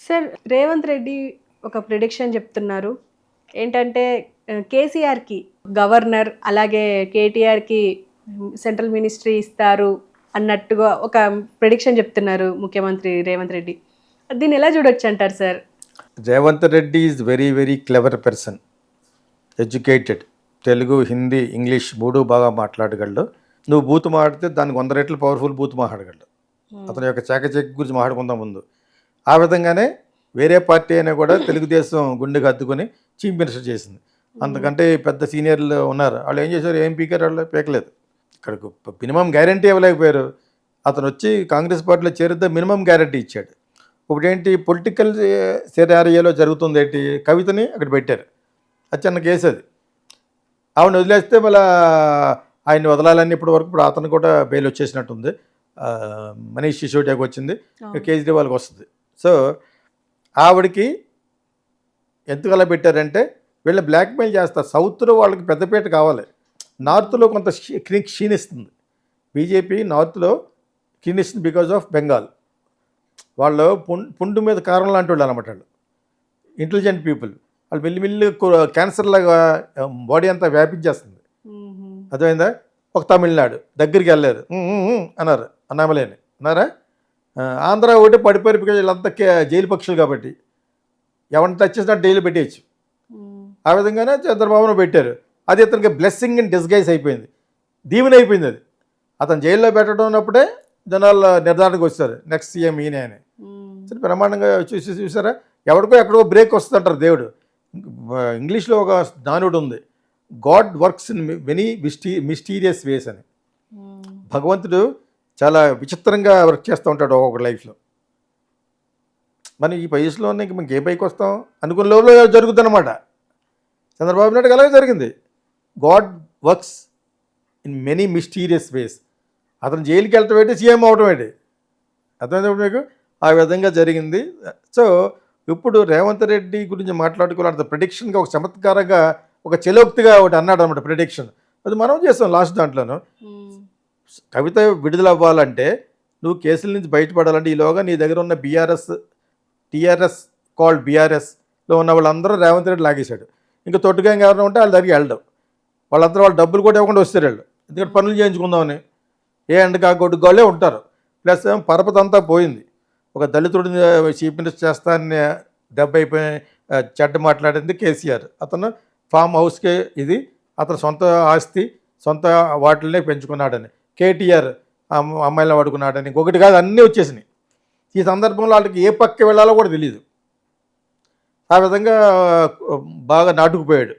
Sir Revanth Reddy ఒక prediction చెప్తున్నారు. ఏంటంటే కేసీఆర్‌కి గవర్నర్, అలాగే కేటీఆర్‌కి సెంట్రల్ మినిస్ట్రీ ఇస్తారు అన్నట్టుగా ఒక ప్రిడిక్షన్ చెప్తున్నారు ముఖ్యమంత్రి రేవంత్ రెడ్డి. దీన్ని ఎలా చూడొచ్చంటారు sir? Revanth Reddy is very very clever person, educated. Telugu, Hindi, English 3 బాగా మాట్లాడగలడు. నువ్వు బూతు మాట్లాడితే దానికి 100 రెట్లు పవర్ఫుల్ బూతు మాట్లాడగలడు. అతని యొక్క చాకచక్య గురించి మాట్లాడుకుందాం ముందు. ఆ విధంగానే వేరే పార్టీ అయినా కూడా తెలుగుదేశం గుండెకి హత్తుకొని చీఫ్ మినిస్టర్ చేసింది. అంతకంటే పెద్ద సీనియర్లు ఉన్నారు, వాళ్ళు ఏం చేశారు? ఏం పీకారు? వాళ్ళు పీకలేదు. ఇక్కడికి మినిమం గ్యారంటీ ఇవ్వలేకపోయారు. అతను వచ్చి కాంగ్రెస్ పార్టీలో చేరితే మినిమం గ్యారంటీ ఇచ్చాడు. ఇప్పుడేంటి పొలిటికల్ సినారియోలో జరుగుతుంది ఏంటి? కవితని అక్కడ పెట్టారు, అది చిన్న కేసు. అది ఆవిడని వదిలేస్తే మళ్ళీ ఆయన్ని వదలాలని ఇప్పటి వరకు. ఇప్పుడు అతను కూడా బెయిల్ వచ్చేసినట్టుంది. మనీష్ సిసోడియాకి వచ్చింది, కేజ్రీవాల్కి వస్తుంది. సో ఆవిడకి ఎందుకు అలా పెట్టారంటే వీళ్ళని బ్లాక్మెయిల్ చేస్తారు. సౌత్లో వాళ్ళకి పెద్దపీట కావాలి, నార్త్లో కొంత క్షీణిస్తుంది. బీజేపీ నార్త్లో క్షీణిస్తుంది బికాజ్ ఆఫ్ బెంగాల్. వాళ్ళు పుండు మీద కారం లాంటి వాళ్ళు అనమాట. వాళ్ళు ఇంటెలిజెంట్ పీపుల్. వాళ్ళు మెల్లిమెల్లి క్యాన్సర్ లాగా బాడీ అంతా వ్యాపించేస్తుంది. అర్థమైందా? ఒక తమిళనాడు దగ్గరికి వెళ్ళారు అన్నారు, అన్నామలేని అన్నారా. ఆంధ్ర ఒకటి పడిపోయారు, బికాజ్ వీళ్ళంతా జైలు పక్షులు కాబట్టి ఎవరిని టచ్ చేసినా జైలు పెట్టేయచ్చు. ఆ విధంగానే చంద్రబాబును పెట్టారు. అది ఇతనికి బ్లెస్సింగ్ ఇన్ డిస్గైజ్ అయిపోయింది, దీవెన అయిపోయింది. అది అతను జైల్లో పెట్టడం ఉన్నప్పుడే జనాలు నిర్ధారణకు వచ్చారు నెక్స్ట్ సీఎం ఈయన అని. సరే బ్రహ్మాండంగా చూసారా, ఎవరికో ఎక్కడికో బ్రేక్ వస్తుంటారు దేవుడు. ఇంగ్లీష్లో ఒక నానుడు ఉంది, God works in many mysterious ways అని. భగవంతుడు చాలా విచిత్రంగా వర్క్ చేస్తూ ఉంటాడు ఒక్కొక్క లైఫ్లో. మనం ఈ వయసులో ఇంక మనకి ఏ పైకి వస్తాం అనుకున్న లోపల జరుగుతుంది అనమాట. చంద్రబాబు నాయుడు అలాగే జరిగింది. God works in many mysterious ways. అతను జైలుకి వెళ్ళటం ఏంటి, సీఎం అవటం ఏంటి, అర్థమైనప్పుడు మీకు ఆ విధంగా జరిగింది. సో ఇప్పుడు రేవంత్ రెడ్డి గురించి మాట్లాడుకోవాలంటే ప్రిడిక్షన్గా ఒక చమత్కారంగా ఒక చెలోక్తిగా ఒకటి అన్నాడు అనమాట ప్రిడిక్షన్. అది మనం చేస్తాం లాస్ట్ దాంట్లోనూ. కవిత విడుదల అవ్వాలంటే నువ్వు కేసుల నుంచి బయటపడాలంటే ఈలోగా నీ దగ్గర ఉన్న టీఆర్ఎస్ కాల్డ్ బీఆర్ఎస్లో ఉన్న వాళ్ళందరూ రేవంత్ రెడ్డి లాగేశాడు. ఇంకా తొట్టుగా ఎవరైనా ఉంటే వాళ్ళ దగ్గరికి వెళ్ళడం, వాళ్ళందరూ వాళ్ళు డబ్బులు కూడా ఇవ్వకుండా వస్తారు వాళ్ళు, ఎందుకంటే పనులు చేయించుకుందామని. ఏ ఎండగా గొడ్డుగాళ్ళే ఉంటారు. ప్లస్ పరపతి అంతా పోయింది. ఒక దళితుడిని చీఫ్ మినిస్టర్ చేస్తానని దెబ్బ అయిపోయి చెడ్డ మాట్లాడింది కేసీఆర్. అతను ఫామ్ హౌస్కే ఇది అతను సొంత ఆస్తి, సొంత వాటిల్నే పెంచుకున్నాడని. కేటీఆర్ అమ్మాయిలను వాడుకున్నాడని, ఒకటి కాదు అన్నీ వచ్చేసినాయి. ఈ సందర్భంలో వాళ్ళకి ఏ పక్క వెళ్ళాలో కూడా తెలియదు. ఆ విధంగా బాగా నాటుకుపోయాడు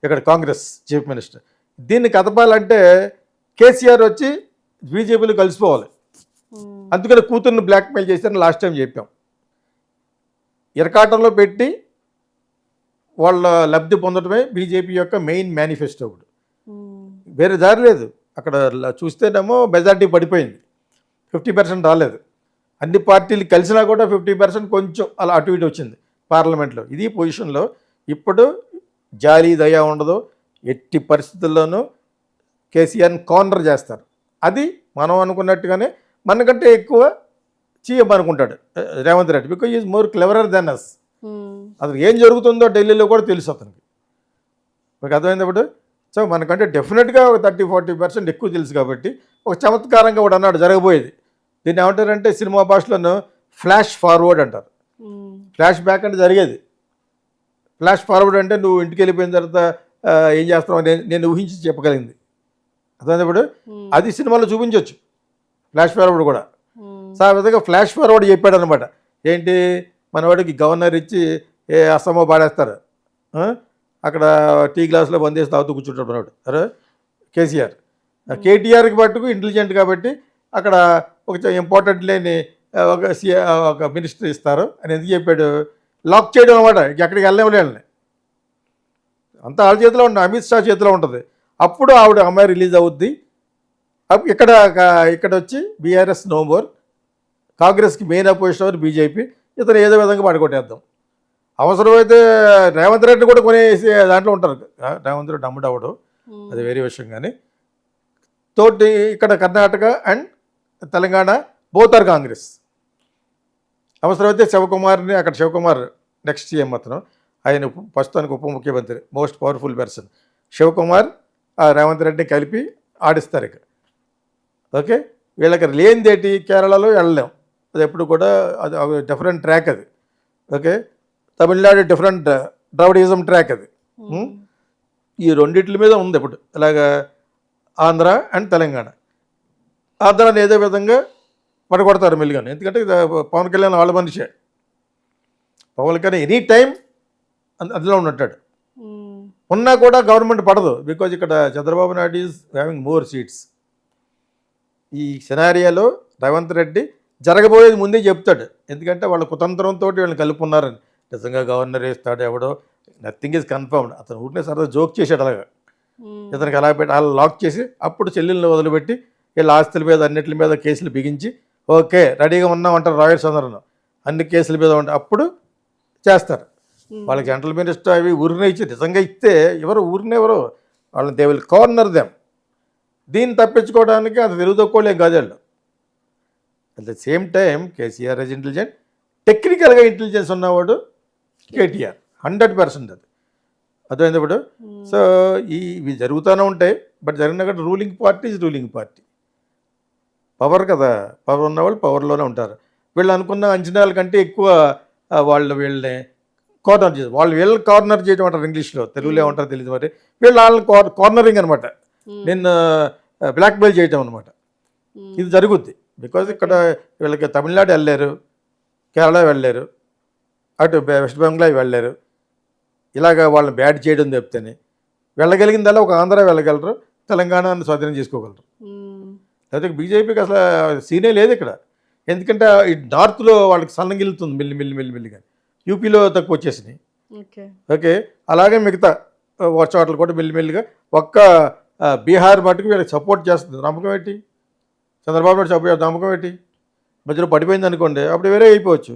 ఇక్కడ కాంగ్రెస్ చీఫ్ మినిస్టర్. దీన్ని కదపాలంటే కేసీఆర్ వచ్చి బీజేపీలో కలిసిపోవాలి. అందుకని కూతుర్ని బ్లాక్మెయిల్ చేశారని లాస్ట్ టైం చెప్పాం. ఇరకాటంలో పెట్టి వాళ్ళ లబ్ధి పొందడమే బీజేపీ యొక్క మెయిన్ మేనిఫెస్టో. ఇప్పుడు వేరే దారి లేదు. అక్కడ చూస్తేనేమో మెజార్టీ పడిపోయింది, 50% రాలేదు. అన్ని పార్టీలు కలిసినా కూడా 50% కొంచెం అలా అటు ఇటు వచ్చింది పార్లమెంట్లో. ఇది పొజిషన్లో ఇప్పుడు జాలి దయ ఉండదు. ఎట్టి పరిస్థితుల్లోనూ కేసీఆర్ని కార్నర్ చేస్తారు. అది మనం అనుకున్నట్టుగానే మనకంటే ఎక్కువ సీఎం అనుకుంటాడు Revanth Reddy, because is more cleverer than us. అసలు ఏం జరుగుతుందో ఢిల్లీలో కూడా తెలుసు అతనికి. మీకు అర్థమైనప్పుడు సో మనకంటే డెఫినెట్గా ఒక 30-40% ఎక్కువ తెలుసు. కాబట్టి ఒక చమత్కారంగా కూడా అన్నాడు జరగబోయేది. దీన్ని ఏమంటారంటే సినిమా భాషలోనూ ఫ్లాష్ ఫార్వర్డ్ అంటారు. ఫ్లాష్ బ్యాక్ అంటే జరిగేది, ఫ్లాష్ ఫార్వర్డ్ అంటే నువ్వు ఇంటికి వెళ్ళిపోయిన తర్వాత ఏం చేస్తావు నేను ఊహించి చెప్పగలిగింది. అర్థమైనప్పుడు అది సినిమాలో చూపించవచ్చు ఫ్లాష్ ఫార్వర్డ్ కూడా. సో ఆ విధంగా ఫ్లాష్ ఫార్వర్డ్ చెప్పాడు అనమాట. ఏంటి, మనవాడికి గవర్నర్ ఇచ్చి ఏ అసమో పాడేస్తారు, అక్కడ టీ గ్లాసులో బందేసి తాగుతూ కూర్చుంటాడు మనవాడు. అరే కేసీఆర్. కేటీఆర్కి పట్టుకు ఇంటెలిజెంట్ కాబట్టి అక్కడ ఒక ఇంపార్టెంట్ లేని ఒక మినిస్టర్ ఇస్తారు అని ఎందుకు చెప్పాడు? లాక్ చేయడం అనమాట. ఎక్కడికి వెళ్ళలేని అంతా వాళ్ళ చేతిలో ఉంటుంది, అమిత్ షా చేతిలో ఉంటుంది. అప్పుడు ఆవిడ అమ్మాయి రిలీజ్ అవుద్ది. ఇక్కడ వచ్చి బీఆర్ఎస్ నో మోర్, కాంగ్రెస్కి మెయిన్ అపోజిషన్ బీజేపీ. ఇతను ఏదో విధంగా పడుకొట్టేద్దాం. అవసరమైతే రేవంత్ రెడ్డి కూడా కొనేసి దాంట్లో ఉంటారు. రేవంత్ రెడ్డి అమ్ముడు అవ్వడు, అది వేరే విషయం. కానీ తోటి ఇక్కడ Karnataka and Telangana both are Congress. అవసరమైతే శివకుమార్ని అక్కడ శివకుమార్ నెక్స్ట్ సీఎం అతను, ఆయన ప్రస్తుతానికి ఉప ముఖ్యమంత్రి, మోస్ట్ పవర్ఫుల్ పర్సన్. శివకుమార్ ఆ రేవంత్ రెడ్డిని కలిపి ఆడిస్తారు ఇక. ఓకే, వీళ్ళకి లేనిదేటి కేరళలో వెళ్ళలేం, అది ఎప్పుడు కూడా అది డిఫరెంట్ ట్రాక్ అది. ఓకే, తమిళనాడు డిఫరెంట్ ద్రవిడిజం ట్రాక్ అది. ఈ రెండిట్ల మీద ఉంది ఇప్పుడు. ఇలాగా ఆంధ్ర అండ్ తెలంగాణ. ఆంధ్రాని ఏదో విధంగా పడగొడతారు మెల్లిగాను, ఎందుకంటే ఇది పవన్ కళ్యాణ్ వాళ్ళ మనిషే. పవన్ కళ్యాణ్ ఎనీ టైం అందులో ఉన్నట్టాడు. ఉన్నా కూడా గవర్నమెంట్ పడదు, బికాజ్ ఇక్కడ Chandrababu Naidu is having more seats. ఈ సినారియాలో రేవంత్ రెడ్డి జరగబోయేది ముందే చెప్తాడు, ఎందుకంటే వాళ్ళ కుతంత్రంతో వీళ్ళని కలుపుకున్నారని. నిజంగా గవర్నర్ వేస్తాడు ఎవడో, నథింగ్ ఈజ్ కన్ఫర్మ్డ్. అతను ఊరినే సరదా జోక్ చేశాడు అలాగా. ఇతనికి అలా పెట్టి అలా లాక్ చేసి అప్పుడు చెల్లెల్ని వదిలిపెట్టి వీళ్ళ ఆస్తుల మీద అన్నిటి మీద కేసులు బిగించి ఓకే రెడీగా ఉన్నామంటారు రాయల్స్ అందరూ, అన్ని కేసుల మీద ఉంటాయి, అప్పుడు చేస్తారు. వాళ్ళకి సెంట్రల్ మినిస్టర్ అవి ఊరినే ఇచ్చి నిజంగా ఇస్తే ఎవరు ఊరినే ఎవరు వాళ్ళని దే విల్ కార్నర్ దెమ్. దీన్ని తప్పించుకోవడానికి అంత తెలుగు తక్కువలేం కాదు వాళ్ళు. At the same time KCR is intelligent, టెక్నికల్గా ఇంటెలిజెన్స్ ఉన్నవాడు కేటీఆర్ 100% అది అర్థమైంది ఇప్పుడు. సో ఇవి జరుగుతూనే ఉంటాయి, బట్ జరిగిన కూడా ruling party is ruling party. Power కదా, పవర్ ఉన్నవాళ్ళు పవర్లోనే ఉంటారు. వీళ్ళు అనుకున్న అంచనాల కంటే ఎక్కువ వీళ్ళని కార్నర్ చేసి వీళ్ళని కార్నర్ చేయడం అంటారు ఇంగ్లీష్లో, తెలుగులో ఏమంటారు తెలియదు మరి. వీళ్ళు వాళ్ళని కార్నరింగ్ అనమాట, నేను బ్లాక్మెయిల్ చేయటం అనమాట. ఇది జరుగుద్ది, బికాజ్ ఇక్కడ వీళ్ళకి తమిళనాడు వెళ్ళారు, కేరళ వెళ్ళారు, అటు వెస్ట్ బెంగాల్ వెళ్ళారు. ఇలాగ వాళ్ళని బ్యాడ్ చేయడం చెప్తేనే వెళ్ళగలిగిందల్లా ఒక ఆంధ్ర వెళ్ళగలరు, తెలంగాణను స్వాధీనం చేసుకోగలరు. లేకపోతే బీజేపీకి అసలు సీనే లేదు ఇక్కడ, ఎందుకంటే ఈ నార్త్లో వాళ్ళకి సన్నగిలుతుంది మెల్లిగా. యూపీలో తక్కువ వచ్చేసినాయి. ఓకే, అలాగే మిగతా చోట్ల కూడా మెల్లిగా ఒక్క బీహార్ మటుకు వీళ్ళకి సపోర్ట్ చేస్తుంది. నమ్మకం ఏంటి? చంద్రబాబు నాయుడు సపోర్ట్ నమ్మకం ఏంటి? మధ్యలో పడిపోయింది అనుకోండి, అప్పుడు వేరే అయిపోవచ్చు.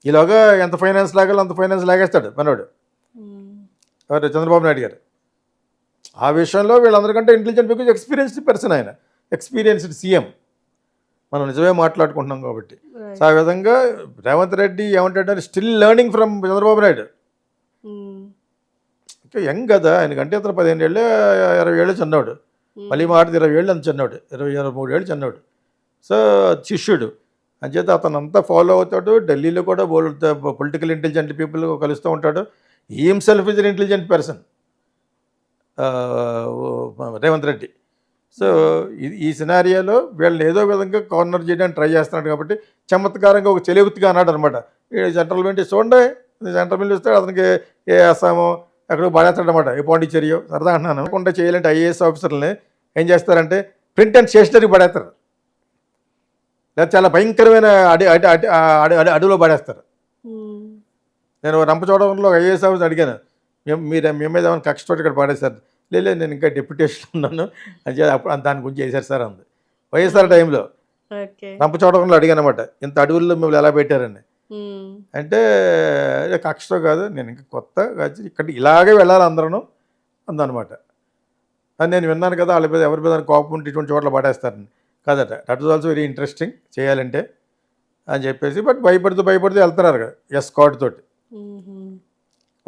ఇలాగా ఎంత ఫైనాన్స్ లాగాలో అంత ఫైనాన్స్ లాగేస్తాడు మనోడు చంద్రబాబు నాయుడు గారు. ఆ విషయంలో వీళ్ళందరికంటే ఇంటెలిజెంట్, బికాజ్ ఎక్స్పీరియన్స్డ్ పర్సన్ ఆయన, ఎక్స్పీరియన్స్డ్ సీఎం. మనం నిజమే మాట్లాడుకుంటున్నాం కాబట్టి. సో ఆ విధంగా రేవంత్ రెడ్డి ఏమంటాడంటే still learning from Chandrababu Naidu. ఇంకా యంగ్ కదా, ఆయనకంటే ఇతను 15 ఏళ్ళు 20 ఏళ్ళు చిన్నవాడు, మళ్ళీ మాట 20 ఏళ్ళు అంత చిన్నవాడు, 23 ఏళ్ళు చిన్నవాడు. సో శిష్యుడు అంచేత అతను అంతా ఫాలో అవుతాడు. ఢిల్లీలో కూడా పొలిటికల్ ఇంటెలిజెంట్ పీపుల్ కలుస్తూ ఉంటాడు. Himself is an intelligent person Revanth Reddy. So ఈ సినారియాలో వీళ్ళని ఏదో విధంగా కార్నర్ చేయడానికి ట్రై చేస్తున్నాడు కాబట్టి చమత్కారంగా ఒక చెలిగుత్తిగా అన్నాడు అనమాట. సెంట్రల్ మినిస్టర్ చూడండి, సెంట్రల్ మినిస్టర్ అతనికి ఏ అస్సామో ఎక్కడో బాధేస్తాడు అనమాట, ఏ పాండిచ్చేరియో సరదా అంటున్నాను. అనుకుంటే చేయాలంటే ఐఏఎస్ ఆఫీసర్లని ఏం చేస్తారంటే ప్రింట్ అండ్ స్టేషనరీ పడేస్తారు, లేదా చాలా భయంకరమైన అడవిలో పడేస్తారు. నేను రంపచోడవరంలో ఐఏఎస్ ఆఫీసర్ అడిగాను, మేము మీద ఏమైనా కక్షతో ఇక్కడ పడేస్తారు. లేదు నేను ఇంకా డెప్యుటేషన్ ఉన్నాను అని చెప్పి అప్పుడు దాని గురించి చేశారు సార్ అంది. వైఎస్ఆర్ టైంలో రంపచోడవరంలో అడిగాను అనమాట, ఇంత అడవుల్లో మిమ్మల్ని ఎలా పెట్టారని. అంటే కక్షతో కాదు, నేను ఇంకా కొత్త ఇక్కడ ఇలాగే వెళ్ళాలి అందరూ అందనమాట. అని నేను విన్నాను కదా, వాళ్ళ మీద ఎవరి మీద కోపం ఉంటే ఇటువంటి చోట్ల పడేస్తారని. కాదట, that was also very interesting చేయాలంటే అని చెప్పేసి. బట్ భయపడుతూ వెళ్తున్నారు కదా ఎస్కాట్ తోటి.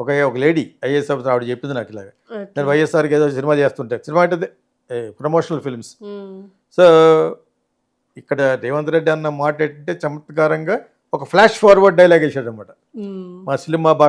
ఒక లేడీ ఐఏఎస్ ఆఫీసర్ ఆవిడ చెప్పింది నాకు ఇలాగ, నేను వైఎస్ఆర్కి ఏదో సినిమా చేస్తుంటే, సినిమా అంటే ప్రమోషనల్ ఫిల్మ్స్. సో ఇక్కడ రేవంత్ రెడ్డి అన్న మాట ఏంటంటే చమత్కారంగా ఒక ఫ్లాష్ ఫార్వర్డ్ డైలాగ్ వేసాడు అనమాట. మా సినిమా